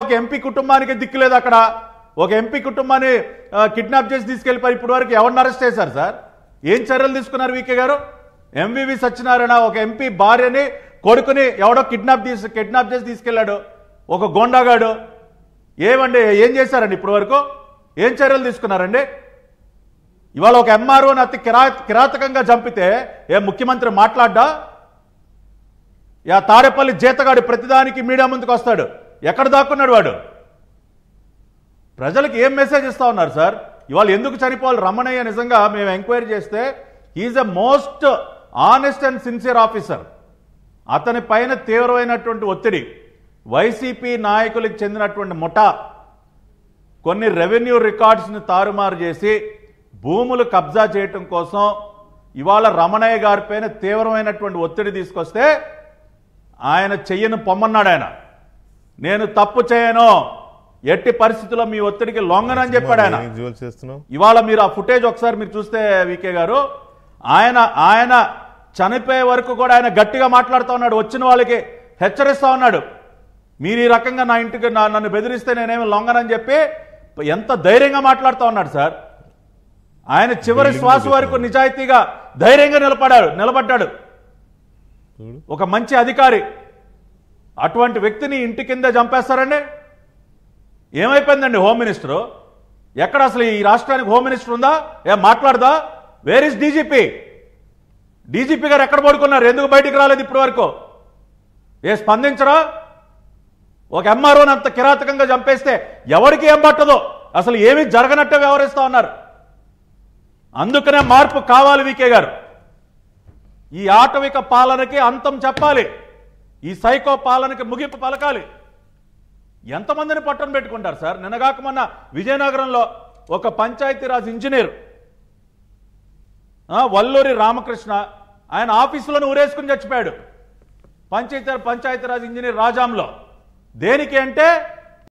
ఒక ఎంపీ కుటుంబానికి దిక్కు లేదు అక్కడ. ఒక ఎంపీ కుటుంబాన్ని కిడ్నాప్ చేసి తీసుకెళ్ళిపోయి ఇప్పటి వరకు ఎవరిని అరెస్ట్ చేశారు సార్? ఏం చర్యలు తీసుకున్నారు వీకే గారు? ఎంవివి సత్యనారాయణ ఒక ఎంపీ భార్యని కొడుకుని ఎవడో కిడ్నాప్ చేసి తీసుకెళ్లాడు, ఒక గోండాగాడు. ఏమండి ఏం చేశారండి ఇప్పటి వరకు? ఏం చర్యలు తీసుకున్నారండి? ఇవాళ ఒక ఎంఆర్ఓని అతి కిరాతకంగా చంపితే ముఖ్యమంత్రి మాట్లాడ్డా? తాడేపల్లి జీతగాడు ప్రతిదానికి మీడియా ముందుకు వస్తాడు. ఎక్కడ దాక్కున్నాడు వాడు? ప్రజలకు ఏం మెసేజ్ ఇస్తా ఉన్నారు సార్? ఇవాళ ఎందుకు చనిపోవాలి రమణయ్య? నిజంగా మేము ఎంక్వైరీ చేస్తే he is a most honest and sincere officer. అతని పైన తీవ్రమైనటువంటి ఒత్తిడి, వైసీపీ నాయకులకు చెందినటువంటి ముఠా కొన్ని రెవెన్యూ రికార్డ్స్ని తారుమారు చేసి భూములు కబ్జా చేయటం కోసం ఇవాళ రమణయ్య గారి పైన తీవ్రమైనటువంటి ఒత్తిడి తీసుకొస్తే ఆయన చెయ్యను పొమ్మన్నాడు. ఆయన నేను తప్పు చేయను, ఎట్టి పరిస్థితుల్లో మీ ఒత్తిడికి లొంగనని చెప్పాడు ఆయన. ఇవాళ మీరు ఆ ఫుటేజ్ ఒకసారి మీరు చూస్తే వీకే గారు, ఆయన చనిపోయే వరకు కూడా ఆయన గట్టిగా మాట్లాడుతూ ఉన్నాడు. వచ్చిన వాళ్ళకి హెచ్చరిస్తూ ఉన్నాడు, మీరు ఈ రకంగా నా ఇంటికి నన్ను బెదిరిస్తే నేనేమి లొంగనని చెప్పి ఎంత ధైర్యంగా మాట్లాడుతూ ఉన్నాడు సార్. ఆయన చివరి శ్వాస వరకు నిజాయితీగా ధైర్యంగా నిలబడ్డాడు. ఒక మంచి అధికారి అటువంటి వ్యక్తిని ఇంటి కింద చంపేస్తారండి? ఏమైపోయిందండి హోమ్ మినిస్టరు? ఎక్కడ అసలు ఈ రాష్ట్రానికి హోమ్ మినిస్టర్ ఉందా? మాట్లాడదా? Where is DGP? డీజీపీ గారు ఎక్కడ పడుకున్నారు? ఎందుకు బయటికి రాలేదు ఇప్పటి వరకు? స్పందించరా? ఒక ఎంఆర్ఓని అంత కిరాతకంగా చంపేస్తే ఎవరికి ఏం పట్టదో, అసలు ఏమీ జరగనట్టే వ్యవహరిస్తా ఉన్నారు. అందుకనే మార్పు కావాలి వీకే గారు. ఈ ఆటవిక పాలనకి అంతం చెప్పాలి, ఈ సైకో పాలనకి ముగింపు పలకాలి. ఎంతమందిని పట్టణ పెట్టుకుంటారు సార్? నిన్నగాక మొన్న విజయనగరంలో ఒక పంచాయతీరాజ్ ఇంజనీర్ వల్లూరి రామకృష్ణ ఆయన ఆఫీసులను ఊరేసుకుని చచ్చిపోయాడు. పంచాయతీరాజ్ ఇంజనీర్ రాజాంలో. దేనికి అంటే